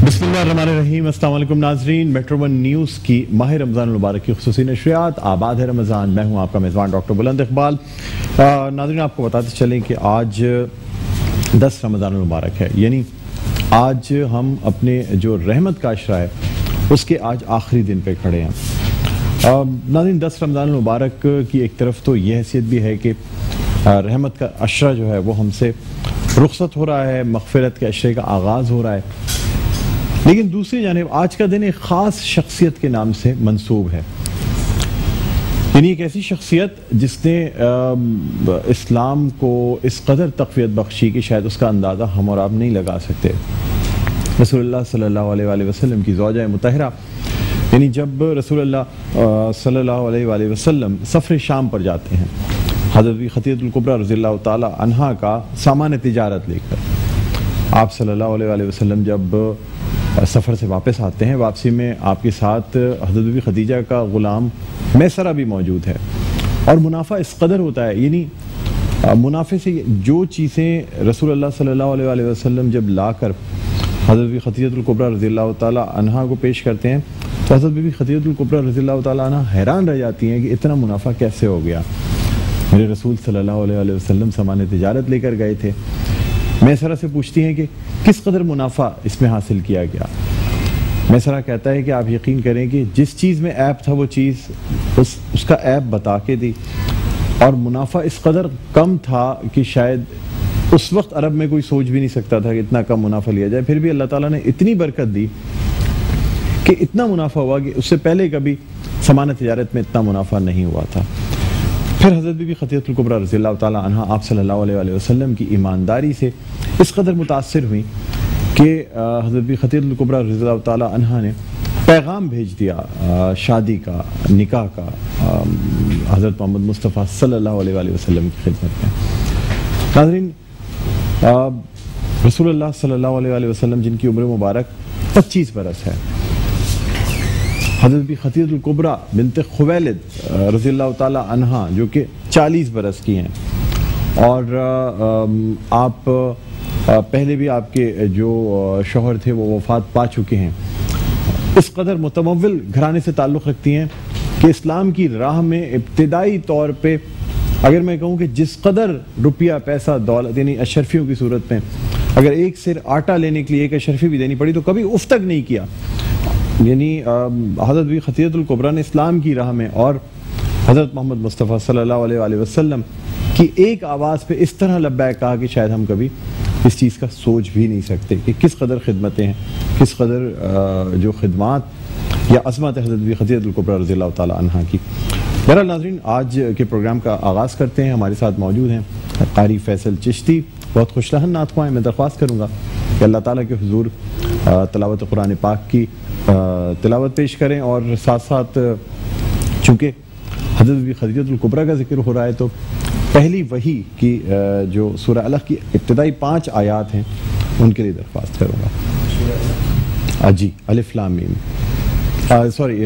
بسم اللہ الرحمن الرحیم۔ السلام علیکم ناظرین، میٹرو ون نیوز کی ماہ رمضان المبارک کی خصوصی نشریات آباد ہے رمضان۔ میں ہوں آپ کا میزبان ڈاکٹر بلند اقبال۔ ناظرین، آپ کو بتاتے چلیں کہ آج 10 رمضان المبارک ہے، یعنی آج ہم اپنے جو رحمت کا عشرہ ہے اس کے آج آخری دن پہ کھڑے ہیں۔ ناظرین، 10 رمضان المبارک کی ایک طرف تو یہ حیثیت بھی ہے کہ رحمت کا عشرہ جو ہے وہ ہم سے رخصت ہو رہا ہے، مغفرت کے عشرے کا آغاز ہو رہا ہے، لیکن دوسری جانب آج کا دن ایک خاص شخصیت کے نام سے منسوب ہے، یعنی ایک ایسی شخصیت جس نے اسلام کو اس قدر تقویت بخشی کہ شاید اس کا اندازہ ہم اور آپ نہیں لگا سکتے۔ رسول اللہ صلی اللہ علیہ وآلہ وسلم کی زوجہ مطہرہ، یعنی جب رسول اللہ صلی اللہ علیہ وآلہ وسلم سفر شام پر جاتے ہیں حضرت خدیجہ الکبریٰ رضی اللہ تعالی عنہا کا سامان تجارت لے کر، آپ صلی اللہ علیہ وآلہ وسلم جب سفر سے واپس آتے ہیں، واپسی میں آپ کے ساتھ حضرت خدیجہ کا غلام میسرہ بھی موجود ہے، اور منافع اس قدر ہوتا ہے، یعنی منافع سے جو چیزیں رسول اللہ صلی اللہ علیہ وآلہ وسلم جب لا کر حضرت خدیجہ الکبریٰ رضی اللہ تعالی عنہا کو پیش کرتے ہیں تو حضرت خدیجہ الکبریٰ رضی اللہ تعالی عنہا حیران رہ جاتی ہیں کہ اتنا منافع کیسے ہو گیا۔ میرے رسول صلی اللہ علیہ وآلہ وسلم سامان تجارت لے کر گئے تھے۔ میسرہ سے پوچھتی ہیں کہ کس قدر منافع اس میں حاصل کیا گیا۔ میسرہ کہتا ہے کہ آپ یقین کریں کہ جس چیز میں عیب تھا وہ چیز اس کا عیب بتا کے دی، اور منافع اس قدر کم تھا کہ شاید اس وقت عرب میں کوئی سوچ بھی نہیں سکتا تھا کہ اتنا کم منافع لیا جائے، پھر بھی اللہ تعالیٰ نے اتنی برکت دی کہ اتنا منافع ہوا کہ اس سے پہلے کبھی سامان تجارت میں اتنا منافع نہیں ہوا تھا۔ پھر حضرت بی بی خدیجہ الکبریٰ رضی اللہ تعالی عنہا آپ صلی اللہ علیہ وآلہ وسلم کی ایمانداری سے اس قدر متاثر ہوئی کہ حضرت بی بی خدیجہ الکبریٰ رضی اللہ تعالی عنہا نے پیغام بھیج دیا شادی کا، نکاح کا، حضرت محمد مصطفیٰ صلی اللہ علیہ وآلہ وسلم کی خدمت میں۔ ناظرین، رسول اللہ صلی اللہ علیہ وآلہ وسلم جن کی عمر مبارک 25 برس ہے، حضرت بی خدیجہ الکبریٰ بنت خویلد رضی اللہ تعالی عنہا جو کہ 40 برس کی ہیں، اور آپ پہلے بھی آپ کے جو شوہر تھے وہ وفات پا چکے ہیں، اس قدر متمول گھرانے سے تعلق رکھتی ہیں کہ اسلام کی راہ میں ابتدائی طور پہ اگر میں کہوں کہ جس قدر روپیہ پیسہ دولت، یعنی اشرفیوں کی صورت میں اگر ایک سر آٹا لینے کے لیے ایک اشرفی بھی دینی پڑی تو کبھی اف تک نہیں کیا، یعنی حضرت بی خدیجہ الکبریٰ نے اسلام کی راہ میں اور حضرت محمد مصطفیٰ صلی اللہ علیہ وآلہ وسلم کی ایک آواز پہ اس طرح لبیک کہا کہ شاید ہم کبھی اس چیز کا سوچ بھی نہیں سکتے کہ کس قدر خدمتیں ہیں، کس قدر جو خدمات یا عظمت حضرت بی خدیجہ الکبریٰ رضی اللہ تعالی عنہا کی۔ بہرحال ناظرین، آج کے پروگرام کا آغاز کرتے ہیں۔ ہمارے ساتھ موجود ہیں قاری فیصل چشتی، بہت خوش لہن نعت خواہ ہیں۔ میں درخواست کروں گا کہ اللہ تعالیٰ کے حضور تلاوت قرآن پاک کی تلاوت پیش کریں، اور ساتھ ساتھ چونکہ حضرت بی خدیجہ الکبریٰ کا ذکر ہو رہا ہے تو پہلی وحی کی جو سورہ الق کی ابتدائی 5 آیات ہیں ان کے لیے درخواست کروں گا۔ جی، الف لام میم، سوری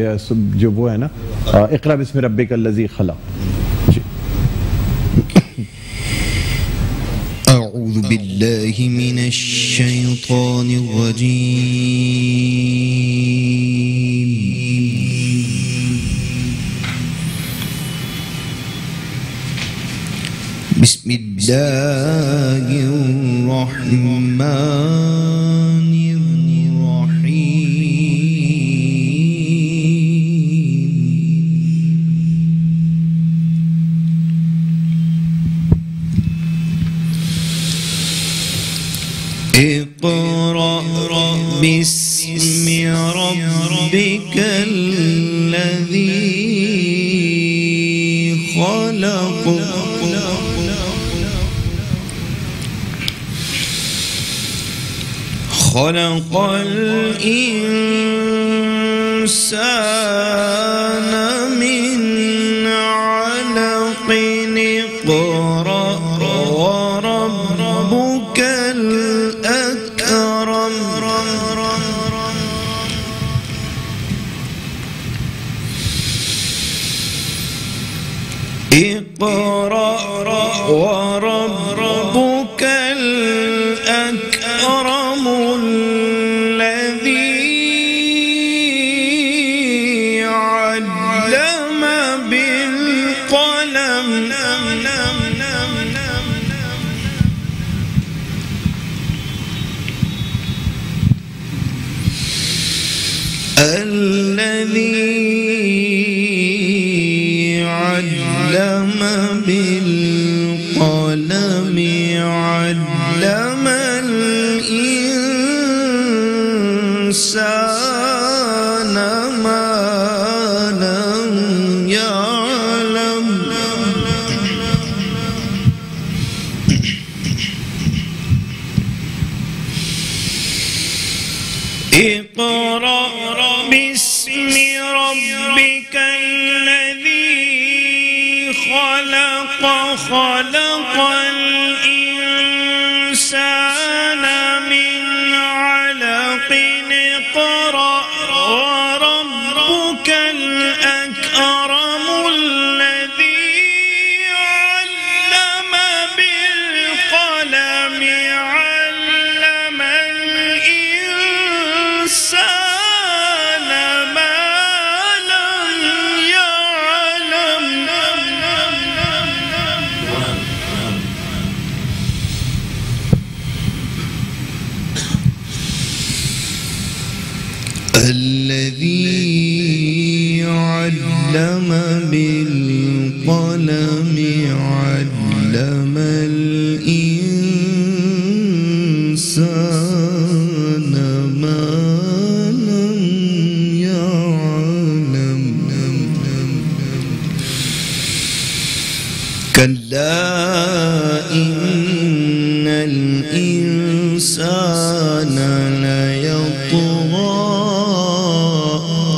جو وہ ہے نا، اقرأ بسم ربک الذی خلق۔ جی، اعوذ باللہ من الشیطان الرجیم، بسم اللہ الرحمن الرحیم، اقرأ باسم ربک الذی خلق، خلق الانسان من علق، اقرأ وربک الاکرم، اقرأ وربك الأكرم الذي الذي علم بالقلم علم الإنسان ما لم يعلم اقرأ باسم ربك الذي خلق خلق الإنسان من علق اقرأ وربك الأكرم الذي علم بالقلم علم الإنسان ما لم يعلم الذي علم بالقلم علم الإنسان ما لم يعلم كلا إن الإنسان ليطغى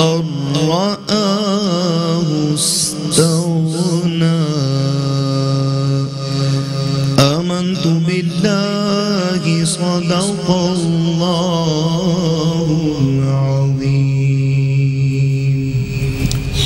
أن رآه استغنى آمنت بالله صدق الله العظيم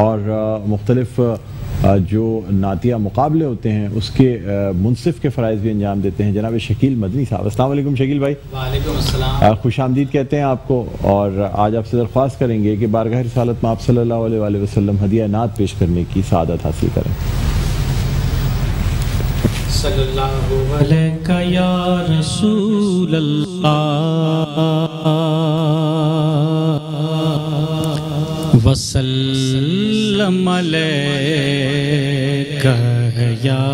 اور مختلف جو نعتیہ مقابلے ہوتے ہیں اس کے منصف کے فرائض بھی انجام دیتے ہیں جناب شکیل مدنی صاحب۔ السلام علیکم شکیل بھائی۔ وعلیکم السلام۔ خوش آمدید کہتے ہیں آپ کو، اور آج آپ سے درخواست کریں گے کہ بارگاہ رسالت میں آپ صلی اللہ علیہ وآلہ وسلم ہدیہ نعت پیش کرنے کی سعادت حاصل کریں۔ صلی اللہ علیہ یا رسول اللہ وسلم علیکہ یا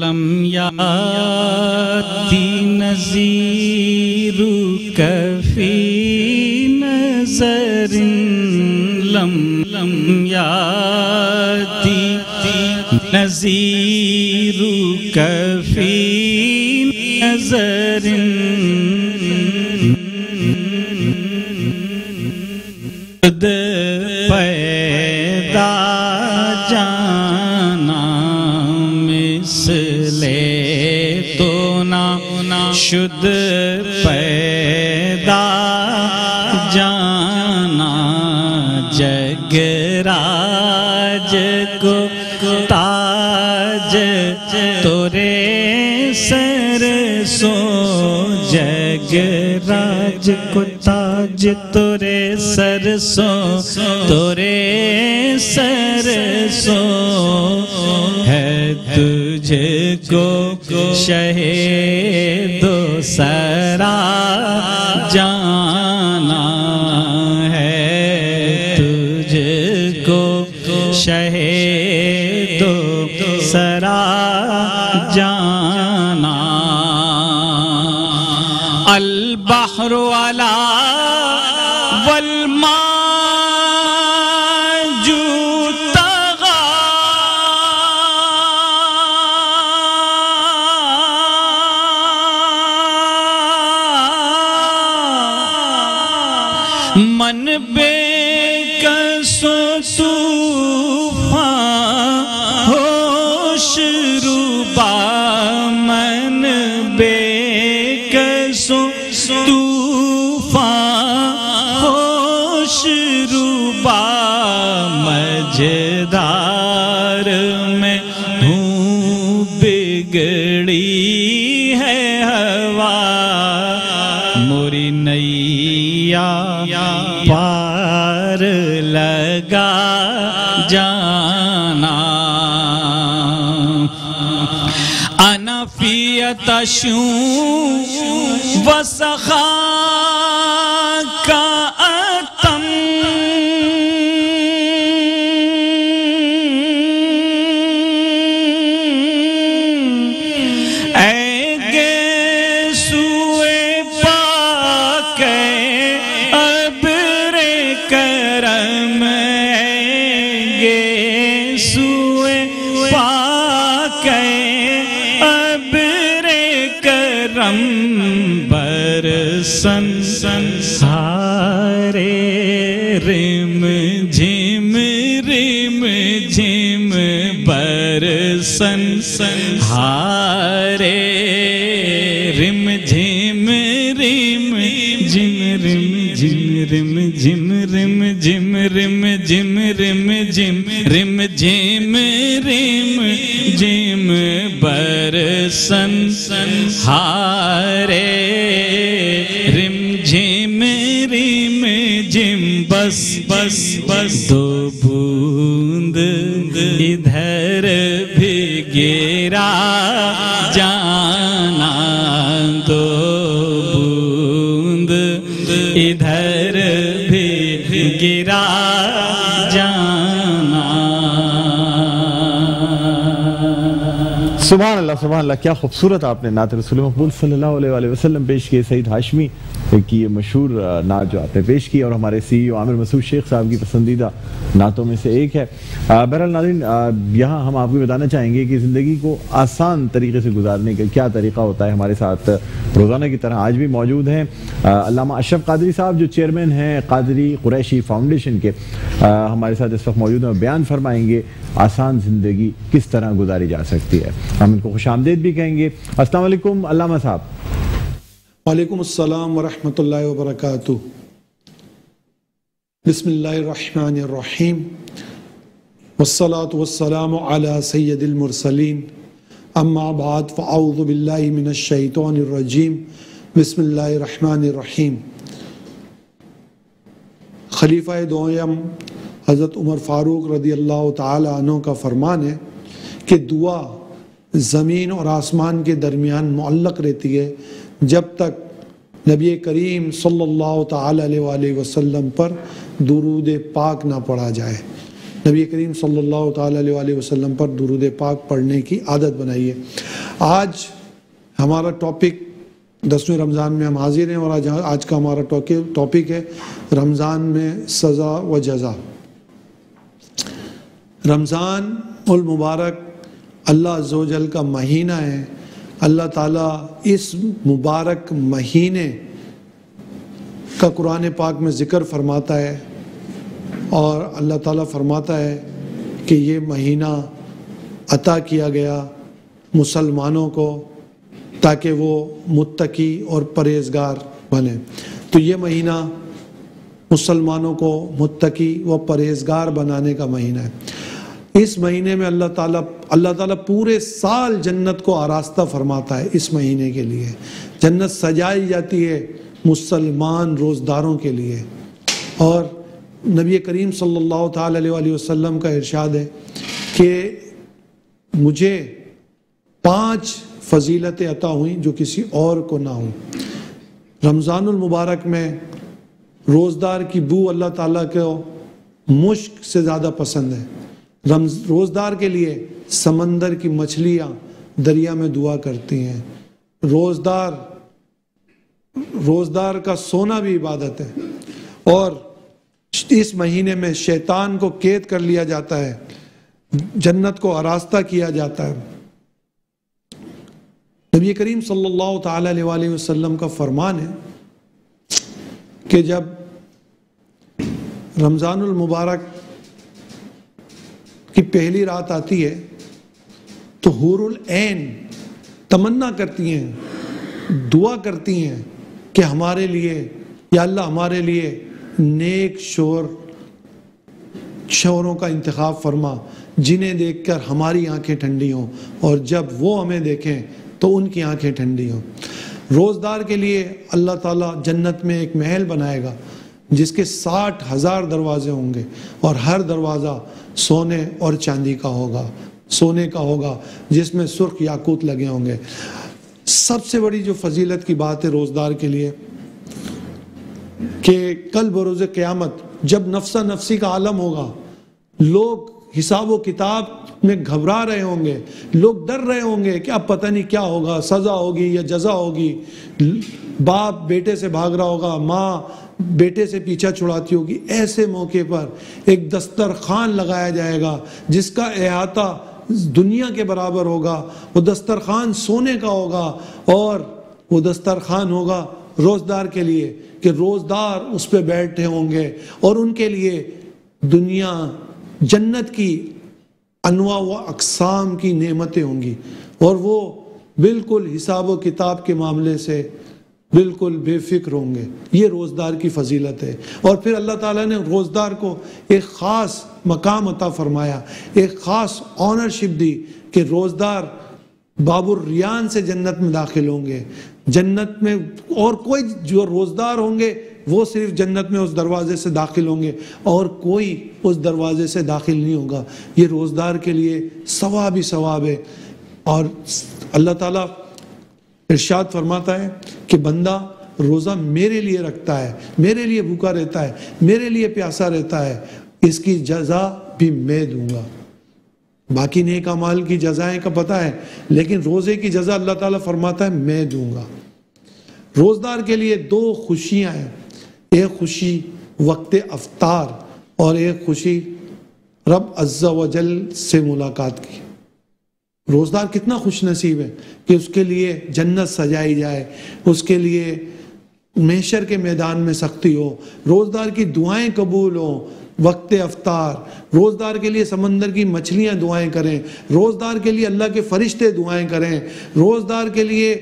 لم یاتی نذیرک فی نظر لم یاتی نذیرک فی نظر خود پیدا جانا مثل تو نہ شد پیدا جانا جگ راج کو تاج تورے سر سو جگ راج کو تاج تورے سر سو تورے سر سو ہے تجھ کو شہید و سرا جانا ہے تجھ کو شہید و سرا جانا البحر والا من بے کس و طوفان ہوش روبا من بے کس و طوفان ہوش روبا مجدار میں ہوں بگڑی ہے ہوا موری نیا پار لگا جانا انا فی عطشوں و سخا کا اتم برسن سارے رم جھم برسن ہارے رم جھم برسن ہارے رم جھم بس دو بوند ادھر بھی گرا جانا دو بوند ادھر بھی گرا جانا۔ سبحان اللہ، کیا خوبصورت آپ نے نعت رسول مقبول صلی اللہ علیہ وآلہ وسلم پیش کی، سعید ہاشمی کی یہ مشہور نعت جو آپ نے پیش کی اور ہمارے سی ای او عامر مسعود شیخ صاحب کی پسندیدہ نعتوں میں سے ایک ہے۔ بہرحال ناظرین، یہاں ہم آپ کو بتانا چاہیں گے کہ زندگی کو آسان طریقے سے گزارنے کا کیا طریقہ ہوتا ہے، ہمارے ساتھ روزانہ کی طرح آج بھی موجود ہیں علامہ اشرف قادری صاحب جو چیئرمین ہیں قادری قریشی فاؤنڈیشن کے، ہمارے ساتھ اس وقت موجود ہیں، بیان فرمائیں گے آسان زندگی کس طرح گزاری جا سکتی ہے. ہم ان کو خوش آمدید بھی کہیں گے. السلام علیکم علامہ صاحب. وعلیکم السلام ورحمۃ اللہ وبرکاتہ. بسم اللہ الرحمن الرحیم والصلاة والسلام علی سید المرسلین اما بعد فاعوذ باللہ من الشیطان الرجیم بسم اللہ الرحمن الرحیم. خلیفہ دوم حضرت عمر فاروق رضی اللہ تعالی عنہ کا فرمان ہے کہ دعا زمین اور آسمان کے درمیان معلق رہتی ہے جب تک نبی کریم صلی اللہ تعالی علیہ وآلہ وسلم پر درود پاک نہ پڑھا جائے. نبی کریم صلی اللہ تعالی علیہ وآلہ وسلم پر درود پاک پڑھنے کی عادت بنائیے. آج ہمارا ٹاپک 10ویں رمضان میں ہم حاضر ہیں، اور آج کا ہمارا ٹاپک ہے رمضان میں سزا و جزا. رمضان المبارک اللہ عز و جل کا مہینہ ہے. اللہ تعالیٰ اس مبارک مہینے کا قرآن پاک میں ذکر فرماتا ہے، اور اللہ تعالیٰ فرماتا ہے کہ یہ مہینہ عطا کیا گیا مسلمانوں کو تاکہ وہ متقی اور پرہیزگار بنے. تو یہ مہینہ مسلمانوں کو متقی و پرہیزگار بنانے کا مہینہ ہے. اس مہینے میں اللہ تعالیٰ پورے سال جنت کو آراستہ فرماتا ہے. اس مہینے کے لیے جنت سجائی جاتی ہے مسلمان روزداروں کے لیے. اور نبی کریم صلی اللہ تعالی علیہ وآلہ وسلم کا ارشاد ہے کہ مجھے 5 فضیلتیں عطا ہوئیں جو کسی اور کو نہ ہوں. رمضان المبارک میں روزدار کی بو اللہ تعالیٰ کو مشک سے زیادہ پسند ہے. روزدار کے لیے سمندر کی مچھلیاں دریا میں دعا کرتی ہیں. روزدار کا سونا بھی عبادت ہے. اور اس مہینے میں شیطان کو قید کر لیا جاتا ہے، جنت کو آراستہ کیا جاتا ہے. نبی کریم صلی اللہ تعالی علیہ وآلہ وسلم کا فرمان ہے کہ جب رمضان المبارک کی پہلی رات آتی ہے تو حور العین تمنا کرتی ہیں، دعا کرتی ہیں کہ ہمارے لیے یا اللہ ہمارے لیے نیک شوہروں کا انتخاب فرما جنہیں دیکھ کر ہماری آنکھیں ٹھنڈی ہوں، اور جب وہ ہمیں دیکھیں تو ان کی آنکھیں ٹھنڈی ہوں. روزدار کے لیے اللہ تعالیٰ جنت میں ایک محل بنائے گا جس کے 60,000 دروازے ہوں گے، اور ہر دروازہ سونے اور چاندی کا ہوگا، سونے کا ہوگا جس میں سرخ یاقوت لگے ہوں گے. سب سے بڑی جو فضیلت کی بات ہے روزدار کے لیے کہ کل بروز قیامت جب نفسا نفسی کا عالم ہوگا، لوگ حساب و کتاب میں گھبرا رہے ہوں گے، لوگ ڈر رہے ہوں گے کہ اب پتہ نہیں کیا ہوگا، سزا ہوگی یا جزا ہوگی. باپ بیٹے سے بھاگ رہا ہوگا، ماں بیٹے سے پیچھا چھڑاتی ہوگی. ایسے موقع پر ایک دسترخوان لگایا جائے گا جس کا احاطہ دنیا کے برابر ہوگا. وہ دسترخوان سونے کا ہوگا، اور وہ دسترخوان ہوگا روزدار کے لیے کہ روزدار اس پہ بیٹھے ہوں گے، اور ان کے لیے دنیا جنت کی انواع و اقسام کی نعمتیں ہوں گی، اور وہ بالکل حساب و کتاب کے معاملے سے بالکل بے فکر ہوں گے. یہ روزدار کی فضیلت ہے. اور پھر اللہ تعالیٰ نے روزدار کو ایک خاص مقام عطا فرمایا، ایک خاص آنرشپ دی کہ روزدار باب الریان سے جنت میں داخل ہوں گے. جنت میں اور کوئی جو روزدار ہوں گے وہ صرف جنت میں اس دروازے سے داخل ہوں گے، اور کوئی اس دروازے سے داخل نہیں ہوگا. یہ روزدار کے لیے ثواب ہی ثواب ہے. اور اللہ تعالیٰ ارشاد فرماتا ہے کہ بندہ روزہ میرے لیے رکھتا ہے، میرے لیے بھوکا رہتا ہے، میرے لیے پیاسا رہتا ہے، اس کی جزا بھی میں دوں گا. باقی نیک اعمال کی جزائیں کا پتہ ہے، لیکن روزے کی جزا اللہ تعالیٰ فرماتا ہے میں دوں گا. روزدار کے لیے 2 خوشیاں ہیں، ایک خوشی وقت افطار اور ایک خوشی رب عز و جل سے ملاقات کی. روزدار کتنا خوش نصیب ہے کہ اس کے لیے جنت سجائی جائے، اس کے لیے محشر کے میدان میں سختی ہو، روزدار کی دعائیں قبول ہوں، وقت افطار، روزدار کے لیے سمندر کی مچھلیاں دعائیں کریں، روزدار کے لیے اللہ کے فرشتے دعائیں کریں، روزدار کے لیے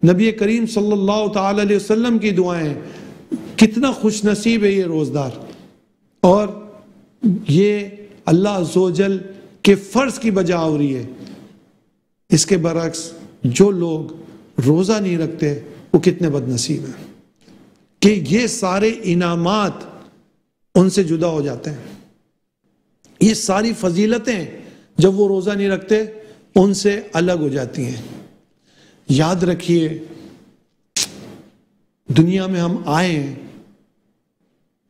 نبی کریم صلی اللہ تعالی علیہ وسلم کی دعائیں. کتنا خوش نصیب ہے یہ روزدار. اور یہ اللہ عز و جل کے فرض کی بجا ہو رہی ہے. اس کے برعکس جو لوگ روزہ نہیں رکھتے وہ کتنے بد نصیب ہیں کہ یہ سارے انعامات ان سے جدا ہو جاتے ہیں. یہ ساری فضیلتیں جب وہ روزہ نہیں رکھتے ان سے الگ ہو جاتی ہیں. یاد رکھیے دنیا میں ہم آئے ہیں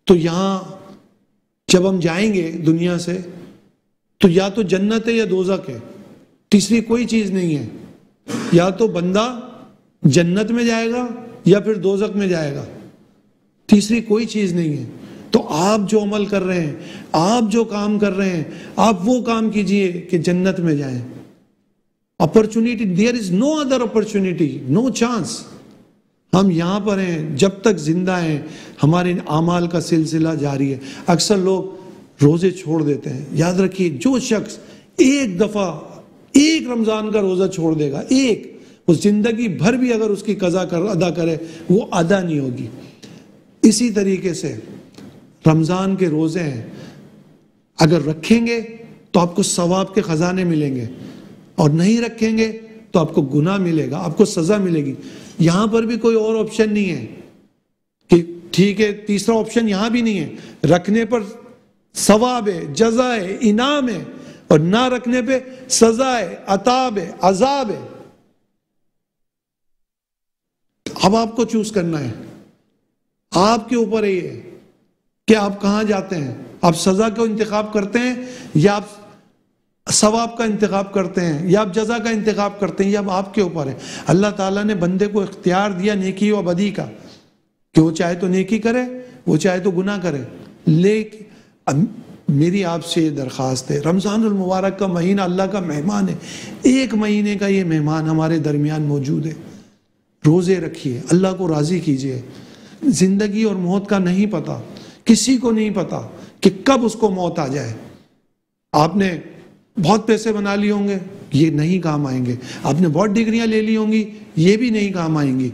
تو یہاں جب ہم جائیں گے دنیا سے تو یا تو جنت ہے یا دوزخ ہے، تیسری کوئی چیز نہیں ہے. یا تو بندہ جنت میں جائے گا یا پھر دوزخ میں جائے گا، تیسری کوئی چیز نہیں ہے. تو آپ جو عمل کر رہے ہیں، آپ جو کام کر رہے ہیں، آپ وہ کام کیجئے کہ جنت میں جائیں. Opportunity, there is no other opportunity, no chance. ہم یہاں پر ہیں، جب تک زندہ ہیں ہمارے اعمال کا سلسلہ جاری ہے. اکثر لوگ روزے چھوڑ دیتے ہیں. یاد رکھیے جو شخص ایک دفعہ ایک رمضان کا روزہ چھوڑ دے گا، ایک، وہ زندگی بھر بھی اگر اس کی قضا ادا کرے وہ ادا نہیں ہوگی. اسی طریقے سے رمضان کے روزے ہیں، اگر رکھیں گے تو آپ کو ثواب کے خزانے ملیں گے، اور نہیں رکھیں گے تو آپ کو گناہ ملے گا، آپ کو سزا ملے گی. یہاں پر بھی کوئی اور آپشن نہیں ہے کہ ٹھیک ہے، تیسرا آپشن یہاں بھی نہیں ہے. رکھنے پر ثواب ہے، جزا ہے، انعام ہے، اور نہ رکھنے پہ سزا ہے، عذاب ہے، عذاب ہے. اب آپ کو چوز کرنا ہے، آپ کے اوپر ہے یہ کہ آپ کہاں جاتے ہیں. آپ سزا کو انتخاب کرتے ہیں یا آپ ثواب کا انتخاب کرتے ہیں یا آپ جزا کا انتخاب کرتے ہیں، یہ اب آپ کے اوپر ہے. اللہ تعالیٰ نے بندے کو اختیار دیا نیکی و بدی کا کہ وہ چاہے تو نیکی کرے، وہ چاہے تو گناہ کرے. لیکن میری آپ سے یہ درخواست ہے، رمضان المبارک کا مہینہ اللہ کا مہمان ہے. ایک مہینے کا یہ مہمان ہمارے درمیان موجود ہے. روزے رکھیے، اللہ کو راضی کیجیے. زندگی اور موت کا نہیں پتا، کسی کو نہیں پتا کہ کب اس کو موت آ جائے. آپ نے بہت پیسے بنا لیے ہوں گے، یہ نہیں کام آئیں گے. آپ نے بہت ڈگریاں لے لی ہوں گی، یہ بھی نہیں کام آئیں گی.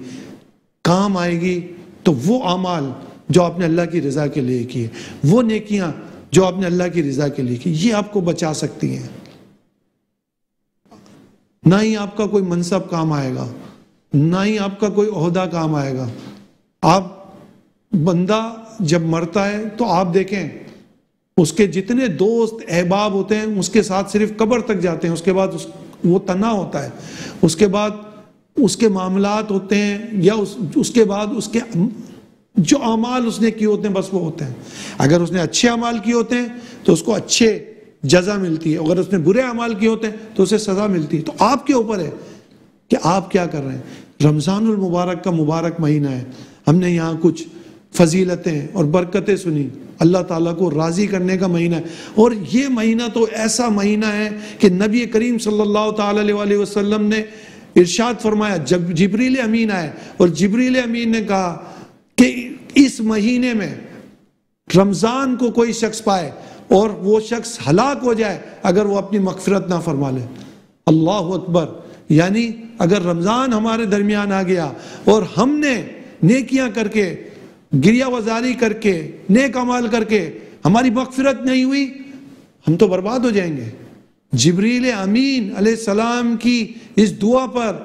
کام آئے گی تو وہ اعمال جو آپ نے اللہ کی رضا کے لیے کیے، وہ نیکیاں جو آپ نے اللہ کی رضا کے لیے کی، یہ آپ کو بچا سکتی ہیں. نہ ہی آپ کا کوئی منصب کام آئے گا، نہ ہی آپ کا کوئی عہدہ کام آئے گا. آپ بندہ جب مرتا ہے تو آپ دیکھیں اس کے جتنے دوست احباب ہوتے ہیں اس کے ساتھ صرف قبر تک جاتے ہیں، اس کے بعد وہ تنہا ہوتا ہے. اس کے بعد اس کے معاملات ہوتے ہیں یا اس کے بعد اس کے جو اعمال اس نے کیے ہوتے ہیں بس وہ ہوتے ہیں. اگر اس نے اچھے اعمال کیے ہوتے ہیں تو اس کو اچھے جزا ملتی ہے، اگر اس نے برے اعمال کیے ہوتے ہیں تو اسے سزا ملتی ہے. تو آپ کے اوپر ہے کہ آپ کیا کر رہے ہیں. رمضان المبارک کا مبارک مہینہ ہے، ہم نے یہاں کچھ فضیلتیں اور برکتیں سنی. اللہ تعالیٰ کو راضی کرنے کا مہینہ ہے. اور یہ مہینہ تو ایسا مہینہ ہے کہ نبی کریم صلی اللہ تعالی علیہ وسلم نے ارشاد فرمایا، جب جبریل امین آئے اور جبریل امین نے کہا کہ اس مہینے میں رمضان کو کوئی شخص پائے اور وہ شخص ہلاک ہو جائے اگر وہ اپنی مغفرت نہ فرما لے. اللہ اکبر. یعنی اگر رمضان ہمارے درمیان آ گیا اور ہم نے نیکیاں کر کے، گریہ وزاری کر کے، نیک عمال کر کے ہماری مغفرت نہیں ہوئی، ہم تو برباد ہو جائیں گے. جبریل امین علیہ السلام کی اس دعا پر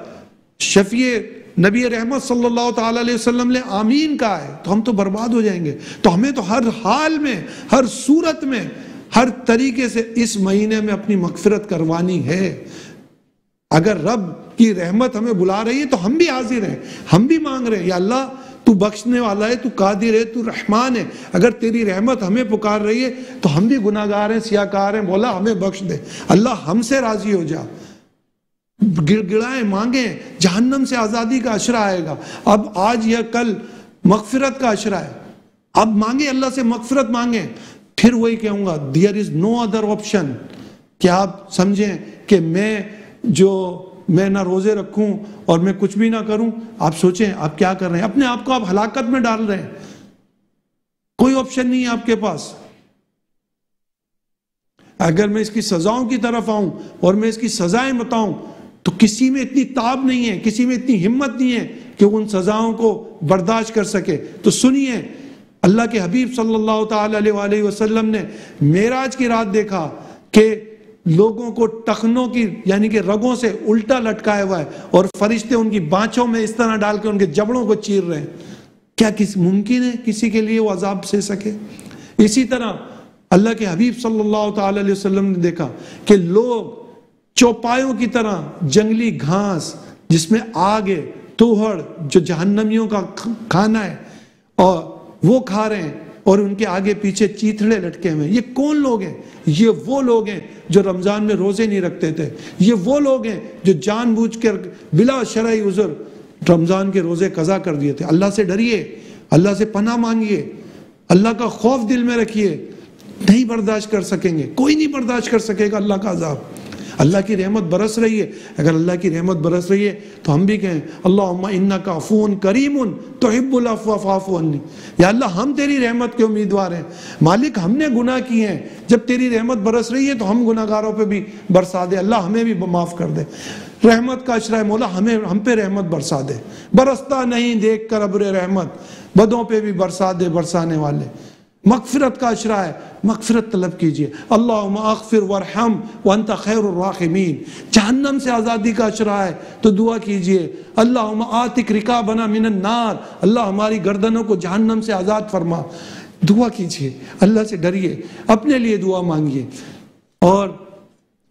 شفیع نبی رحمت صلی اللہ تعالی علیہ وسلم نے آمین کہا ہے تو ہم تو برباد ہو جائیں گے. تو ہمیں تو ہر حال میں، ہر صورت میں، ہر طریقے سے اس مہینے میں اپنی مغفرت کروانی ہے. اگر رب کی رحمت ہمیں بلا رہی ہے تو ہم بھی حاضر ہیں، ہم بھی مانگ رہے ہیں، یا اللہ تو بخشنے والا ہے، تو قادر ہے، تو رحمان ہے. اگر تیری رحمت ہمیں پکار رہی ہے تو ہم بھی گناہ گار ہیں، سیاہ کار ہیں، مولا ہمیں بخش دے. اللہ ہم سے راضی ہو جا. گڑ گڑائیں، مانگیں. جہنم سے آزادی کا عشرہ آئے گا. اب آج یا کل مغفرت کا عشرہ ہے. اب مانگیں، اللہ سے مغفرت مانگیں. پھر وہی کہوں گا، there is no other option، کہ آپ سمجھیں کہ میں جو میں نہ روزے رکھوں اور میں کچھ بھی نہ کروں، آپ سوچیں آپ کیا کر رہے ہیں، اپنے آپ کو آپ ہلاکت میں ڈال رہے ہیں، کوئی آپشن نہیں ہے آپ کے پاس۔ اگر میں اس کی سزاؤں کی طرف آؤں اور میں اس کی سزائیں بتاؤں تو کسی میں اتنی تاب نہیں ہے، کسی میں اتنی ہمت نہیں ہے کہ ان سزاؤں کو برداشت کر سکے۔ تو سنیے، اللہ کے حبیب صلی اللہ تعالی علیہ وآلہ وسلم نے معراج کی رات دیکھا کہ لوگوں کو ٹخنوں کی یعنی کہ رگوں سے الٹا لٹکایا ہوا ہے اور فرشتے ان کی بانچوں میں اس طرح ڈال کے ان کے جبڑوں کو چیر رہے ہیں۔ کیا ممکن ہے کسی کے لیے وہ عذاب سہ سکے؟ اسی طرح اللہ کے حبیب صلی اللہ تعالی علیہ وسلم نے دیکھا کہ لوگ چوپایوں کی طرح جنگلی گھاس جس میں آگ ہے، توہڑ جو جہنمیوں کا کھانا ہے، اور وہ کھا رہے ہیں اور ان کے آگے پیچھے چیتڑے لٹکے ہوئے ہیں۔ یہ کون لوگ ہیں؟ یہ وہ لوگ ہیں جو رمضان میں روزے نہیں رکھتے تھے، یہ وہ لوگ ہیں جو جان بوجھ کر بلا شرعی عذر رمضان کے روزے قضا کر دیے تھے۔ اللہ سے ڈریے، اللہ سے پناہ مانگیے، اللہ کا خوف دل میں رکھیے۔ نہیں برداشت کر سکیں گے، کوئی نہیں برداشت کر سکے گا اللہ کا عذاب۔ اللہ کی رحمت برس رہی ہے، اگر اللہ کی رحمت برس رہی ہے تو ہم بھی کہیں اللہم انک عفو کریم تحب العفو فاعف عنی، یا اللہ ہم تیری رحمت کے امیدوار ہیں، مالک ہم نے گناہ کیے ہیں، جب تیری رحمت برس رہی ہے تو ہم گناہ گاروں پہ بھی برسا دے، اللہ ہمیں بھی معاف کر دے۔ رحمت کا اشرہ ہے مولا ہم پہ رحمت برسا دے، برستا نہیں دیکھ کر ابر رحمت، بدوں پہ بھی برسا دے برسانے والے۔ مغفرت کا اشرہ ہے، مغفرت طلب کیجئے، اللہم اغفر وارحم وانت خیر الراحمین۔ جہنم سے آزادی کا اشرہ ہے تو دعا کیجئے، اللہم آتک رکابنا من النار، اللہ ہماری گردنوں کو جہنم سے آزاد فرما۔ دعا کیجئے، اللہ سے ڈریے، اپنے لیے دعا مانگیے اور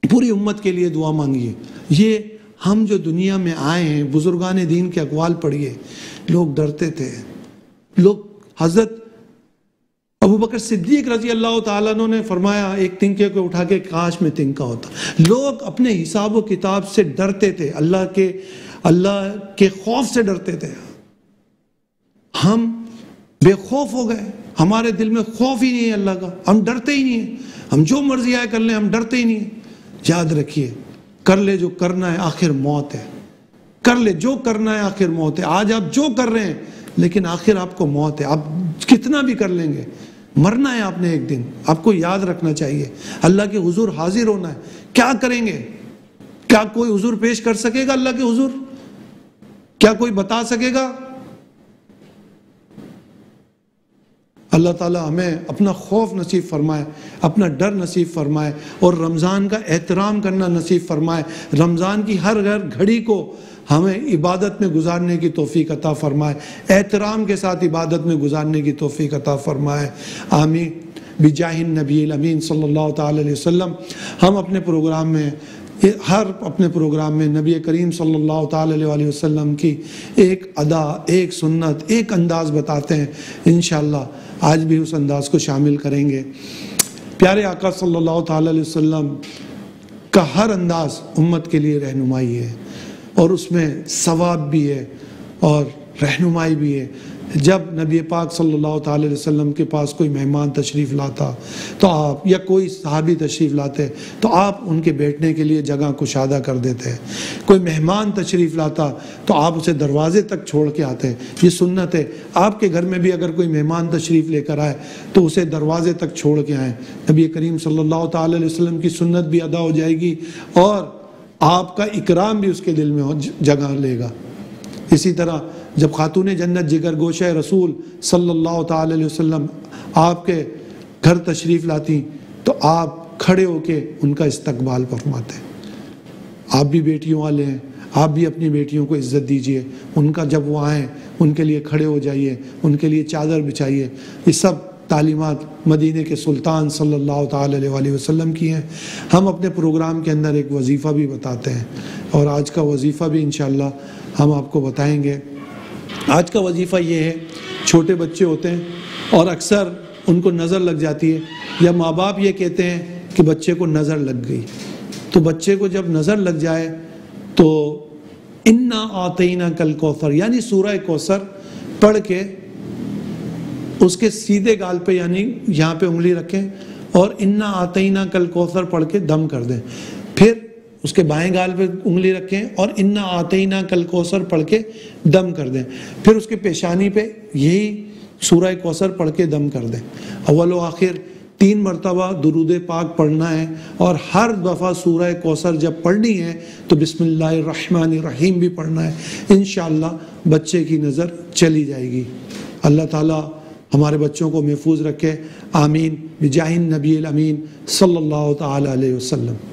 پوری امت کے لیے دعا مانگیے۔ یہ ہم جو دنیا میں آئے ہیں، بزرگان دین کے اقوال پڑھیے، لوگ ڈرتے تھے، لوگ حضرت ابو بکر صدیق رضی اللہ تعالیٰ عنہ نے فرمایا ایک تنکے کو اٹھا کے کاش میں تنکا ہوتا۔ لوگ اپنے حساب و کتاب سے ڈرتے تھے، اللہ کے خوف سے ڈرتے تھے۔ ہم بے خوف ہو گئے، ہمارے دل میں خوف ہی نہیں ہے اللہ کا، ہم ڈرتے ہی نہیں ہیں، ہم جو مرضی آئے کر لیں، ہم ڈرتے ہی نہیں ہیں۔ یاد رکھیے، کر لے جو کرنا ہے، آخر موت ہے۔ کر لے جو کرنا ہے، آخر موت ہے۔ آج آپ جو کر رہے ہیں لیکن آخر آپ کو موت ہے، آپ کتنا بھی کر لیں گے، مرنا ہے آپ نے ایک دن۔ آپ کو یاد رکھنا چاہیے، اللہ کے حضور حاضر ہونا ہے۔ کیا کریں گے؟ کیا کوئی حضور پیش کر سکے گا اللہ کے حضور؟ کیا کوئی بتا سکے گا؟ اللہ تعالیٰ ہمیں اپنا خوف نصیب فرمائے، اپنا ڈر نصیب فرمائے اور رمضان کا احترام کرنا نصیب فرمائے۔ رمضان کی ہر گھڑی کو ہمیں عبادت میں گزارنے کی توفیق عطا فرمائے، احترام کے ساتھ عبادت میں گزارنے کی توفیق عطا فرمائے، آمین بجاہ النبی الامین صلی اللہ تعالی علیہ وسلم۔ ہم اپنے پروگرام میں نبی کریم صلی اللہ تعالی علیہ وسلم کی ایک ادا، ایک سنت، ایک انداز بتاتے ہیں، انشاءاللہ آج بھی اس انداز کو شامل کریں گے۔ پیارے آقا صلی اللہ تعالی علیہ وسلم کا ہر انداز امت کے لیے رہنمائی ہے اور اس میں ثواب بھی ہے اور رہنمائی بھی ہے۔ جب نبی پاک صلی اللہ تعالی علیہ وسلم کے پاس کوئی مہمان تشریف لاتا تو آپ یا کوئی صحابی تشریف لاتے تو آپ ان کے بیٹھنے کے لیے جگہ کشادہ کر دیتے۔ کوئی مہمان تشریف لاتا تو آپ اسے دروازے تک چھوڑ کے آتے۔ یہ سنت ہے، آپ کے گھر میں بھی اگر کوئی مہمان تشریف لے کر آئے تو اسے دروازے تک چھوڑ کے آئیں۔ نبی کریم صلی اللہ تعالی علیہ وسلم کی سنت بھی ادا ہو جائے گی اور آپ کا اکرام بھی اس کے دل میں جگہ لے گا۔ اسی طرح جب خاتون جنت جگر گوشہ رسول صلی اللہ تعالی علیہ وسلم آپ کے گھر تشریف لاتی تو آپ کھڑے ہو کے ان کا استقبال فرماتے۔ آپ بھی بیٹیوں والے ہیں، آپ بھی اپنی بیٹیوں کو عزت دیجئے، ان کا جب وہ آئیں ان کے لیے کھڑے ہو جائیے، ان کے لیے چادر بچھائیے۔ یہ سب تعلیمات مدینے کے سلطان صلی اللہ تعالی علیہ وسلم کی ہیں۔ ہم اپنے پروگرام کے اندر ایک وظیفہ بھی بتاتے ہیں اور آج کا وظیفہ بھی انشاءاللہ ہم آپ کو بتائیں گے۔ آج کا وظیفہ یہ ہے، چھوٹے بچے ہوتے ہیں اور اکثر ان کو نظر لگ جاتی ہے یا ماں باپ یہ کہتے ہیں کہ بچے کو نظر لگ گئی، تو بچے کو جب نظر لگ جائے تو انا اعطیناک الکوثر یعنی سورہ کوثر پڑھ کے اس کے سیدھے گال پہ یعنی یہاں پہ انگلی رکھیں اور انا اعطیناک الکوثر پڑھ کے دم کر دیں، پھر اس کے بائیں گال پہ انگلی رکھیں اور انا آتینا کل کوثر پڑھ کے دم کر دیں، پھر اس کے پیشانی پہ یہی سورہ کوثر پڑھ کے دم کر دیں۔ اول و آخر 3 مرتبہ درود پاک پڑھنا ہے، اور ہر دفعہ سورہ کوثر جب پڑھنی ہے تو بسم اللہ الرحمن الرحیم بھی پڑھنا ہے۔ انشاءاللہ بچے کی نظر چلی جائے گی۔ اللہ تعالیٰ ہمارے بچوں کو محفوظ رکھے، آمین، بجاہ النبی الامین صلی اللہ تعالی علیہ وسلم۔